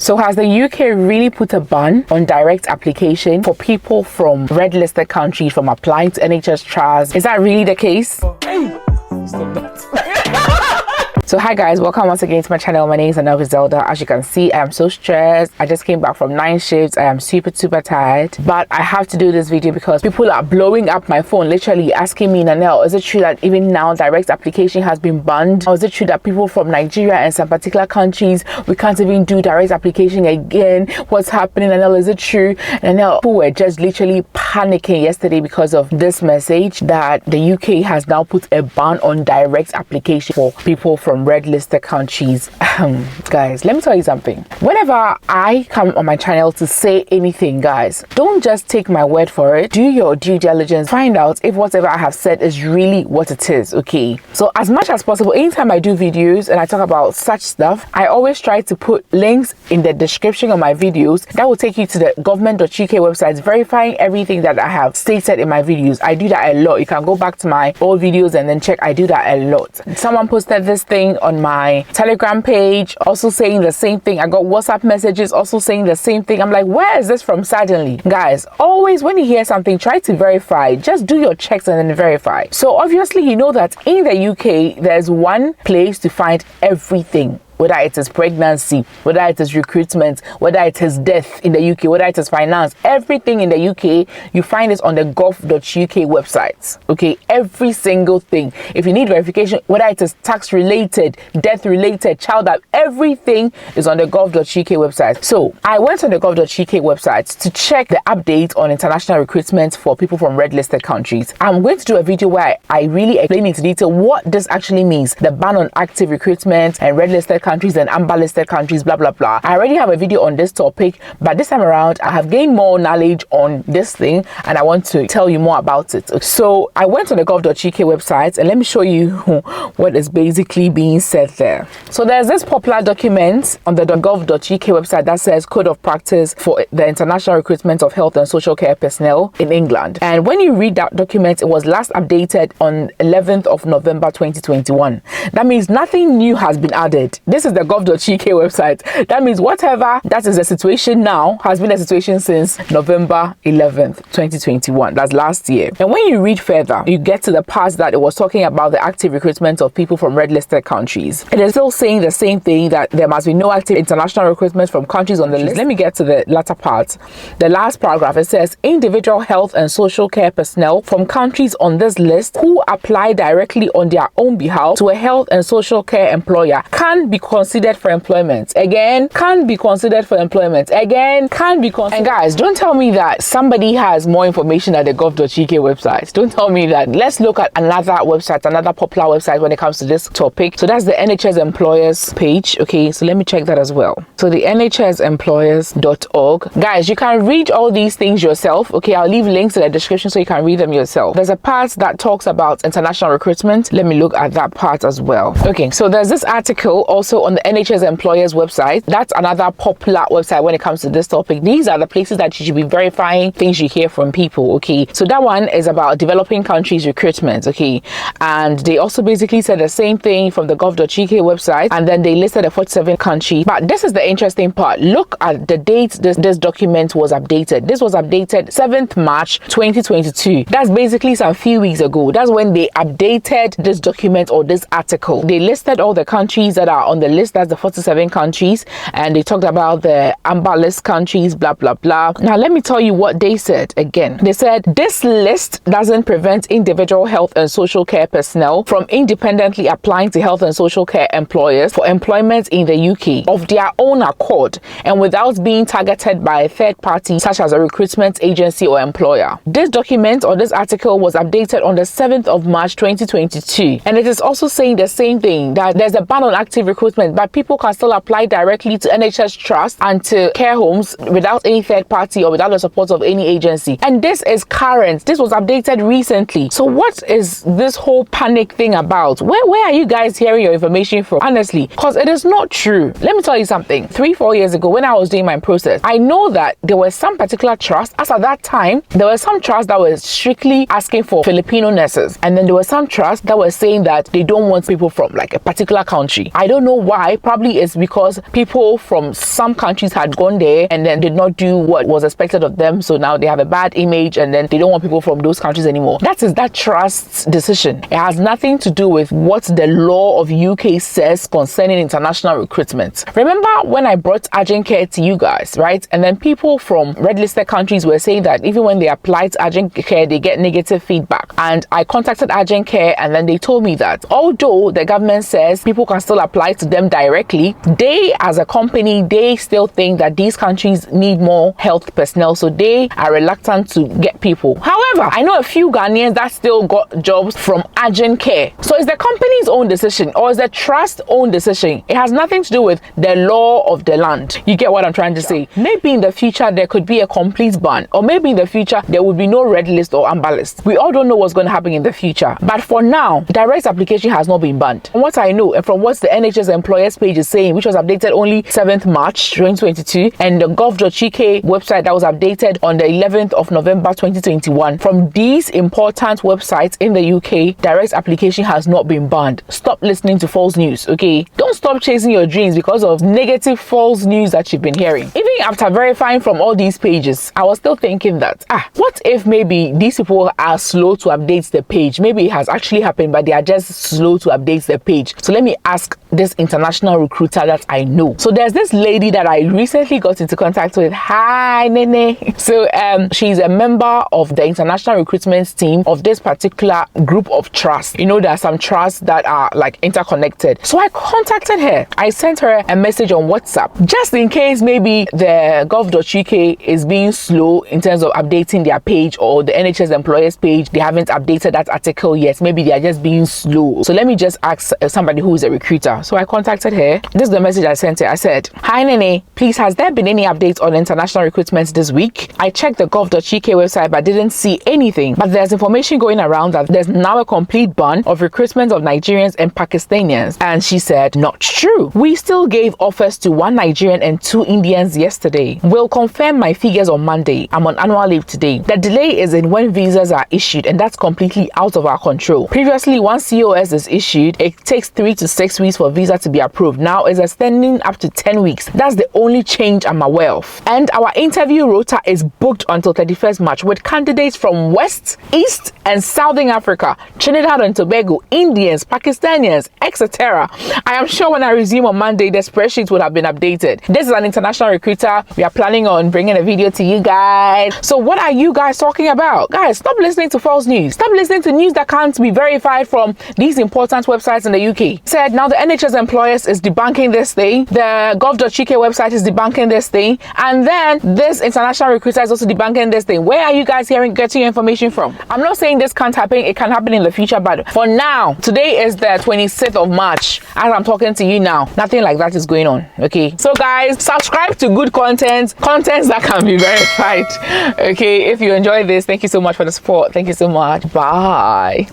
So has the UK really put a ban on direct application for people from red listed countries from applying to NHS trusts? Is that really the case? Stop that. So hi guys, welcome once again to my channel. My name is Zelda. As you can see, I am so stressed. I just came back from 9 shifts. I am super tired, but I have to do this video because people are blowing up my phone, literally asking me, Nanel, is it true that even now direct application has been banned? Or is it true that people from Nigeria and some particular countries, we can't even do direct application again? What's happening, Nanel? Is it true? Nanel, people were just literally panicking yesterday because of this message that the UK has now put a ban on direct application for people from red listed countries. Guys, let me tell you something. Whenever I come on my channel to say anything, guys, don't just take my word for it. Do your due diligence. Find out if whatever I have said is really what it is. Okay, so as much as possible, anytime I do videos and I talk about such stuff, I always try to put links in the description of my videos that will take you to the government.uk website verifying everything that I have stated in my videos. I do that a lot. You can go back to my old videos and then check. I do that a lot. Someone posted this thing on my Telegram page also saying the same thing. I got WhatsApp messages also saying the same thing. I'm like, where is this from suddenly? Guys, always when you hear something, try to verify. Just do your checks and then verify. So obviously you know that in the UK there's one place to find everything, whether it is pregnancy, whether it is recruitment, whether it is death in the UK, whether it is finance, everything in the UK, you find it on the gov.uk website. Okay, every single thing. If you need verification, whether it is tax related, death related, child, everything is on the gov.uk website. So I went on the gov.uk website to check the update on international recruitment for people from red listed countries. I'm going to do a video where I really explain into detail what this actually means, the ban on active recruitment and red listed countries and amber listed countries, blah blah blah. I already have a video on this topic, but this time around I have gained more knowledge on this thing and I want to tell you more about it. So I went on the gov.uk website and let me show you what is basically being said there. So there's this popular document on the gov.uk website that says Code of Practice for the International Recruitment of Health and Social Care Personnel in England. And when you read that document, it was last updated on 11th of November 2021. That means nothing new has been added. This is the gov.uk website. That means whatever that is the situation now has been the situation since November 11th 2021. That's last year. And when you read further, you get to the part that it was talking about the active recruitment of people from red listed countries. It is still saying the same thing, that there must be no active international recruitment from countries on the list. Let me get to the latter part. The last paragraph, it says individual health and social care personnel from countries on this list who apply directly on their own behalf to a health and social care employer can be considered for employment. Again, can be considered for employment. Again, can be considered. And guys, don't tell me that somebody has more information at the gov.uk website. Don't tell me that. Let's look at another website, another popular website when it comes to this topic. So that's the Nhs Employers Page. Okay, so let me check that as well. So the nhsemployers.org. Guys, you can read all these things yourself. Okay, I'll leave links in the description so you can read them yourself. There's a part that talks about international recruitment. Let me look at that part as well. Okay, so there's this article also on the Nhs Employers website. That's another popular website when it comes to this topic. These are the places that you should be verifying things you hear from people. Okay, so that one is about developing countries recruitment. Okay, and they also basically said the same thing from the gov.uk website, and then they listed the 47 countries. But this is the interesting part. Look at the date this document was updated. This was updated 7th March 2022. That's basically some few weeks ago. That's when they updated this document or this article. They listed all the countries that are on the list. That's the 47 countries, and they talked about the amber list countries, blah blah blah. Now let me tell you what they said again. They said this list doesn't prevent individual health and social care personnel from independently applying to health and social care employers for employment in the UK of their own accord and without being targeted by a third party such as a recruitment agency or employer. This document or this article was updated on the 7th of March 2022, and it is also saying the same thing, that there's a ban on active recruitment, but people can still apply directly to NHS trusts and to care homes without any third party or without the support of any agency. And this is current. This was updated recently. So what is this whole panic thing about? Where are you guys hearing your information from? Honestly, because it is not true. Let me tell you something. 3-4 years ago when I was doing my process, I know that there were some particular trusts, as at that time, there were some trusts that were strictly asking for Filipino nurses. And then there were some trusts that were saying that they don't want people from like a particular country. I don't know why. Probably it's because people from some countries had gone there and then did not do what was expected of them, so now they have a bad image and then they don't want people from those countries anymore. That is that trust's decision. It has nothing to do with what the law of UK says concerning international recruitment. Remember when I brought urgent care to you guys, right? And then people from red listed countries were saying that even when they apply to urgent care, they get negative feedback. And I contacted urgent care and then they told me that although the government says people can still apply to them directly, they as a company, they still think that these countries need more health personnel, so they are reluctant to get people. However, I know a few Ghanaians that still got jobs from urgent care. So it's the company's own decision or is the trust's own decision. It has nothing to do with the law of the land. You get what I'm trying to say? Maybe in the future there could be a complete ban, or maybe in the future there would be no red list or amber list. We all don't know what's going to happen in the future. But for now, direct application has not been banned. From what I know and from what the Nhs Employers Page is saying, which was updated only 7th March 2022, and the gov.uk website that was updated on the 11th of November 2021, from these important websites in the UK, direct application has not been banned. Stop listening to false news, okay? Don't stop chasing your dreams because of negative false news that you've been hearing. Even after verifying from all these pages, I was still thinking that, what if maybe these people are slow to update the page? Maybe it has actually happened, but they are just slow to update the page. So let me ask this international recruiter that I know. So there's this lady that I recently got into contact with. Hi, Nene. So she's a member of the international recruitment team of this particular group of trusts. You know, there are some trusts that are like interconnected. So I contacted her. I sent her a message on WhatsApp just in case maybe the gov.uk is being slow in terms of updating their page, or the Nhs Employers Page, they haven't updated that article yet. Maybe they are just being slow. So let me just ask somebody who is a recruiter. So I contacted her. This is the message I sent her. I said, hi Nene, please, has there been any updates on international recruitment this week? I checked the gov.uk website but didn't see anything. But there's information going around that there's now a complete ban of recruitment of Nigerians and Pakistanians. And she said, not true. We still gave offers to 1 Nigerian and 2 Indians yesterday. We'll confirm my figures on Monday. I'm on annual leave today. The delay is in when visas are issued, and that's completely out of our control. Previously, once COS is issued, it takes 3 to 6 weeks for visa to be approved. Now it's extending up to 10 weeks. That's the only change I'm aware of. And our interview rota is booked until 31st March with candidates from West, East, and Southern Africa, Trinidad and Tobago, Indians, Pakistanians, etc. I am sure when I resume on Monday, the spreadsheet would have been updated. This is an international recruiter. We are planning on bringing a video to you guys. So what are you guys talking about? Guys, stop listening to false news. Stop listening to news that can't be verified from these important websites in the UK. Said now the Nhs Employers is debunking this thing. The gov.uk website is debunking this thing. And then this international recruiter is also debunking this thing. Where are you guys getting your information from? I'm not saying this can't happen. It can happen in the future. But for now, today is the 26th of March. As I'm talking to you now, nothing like that is going on. Okay. So guys, subscribe to good content that can be verified. Okay. If you enjoy this, thank you so much for the support. Thank you so much. Bye.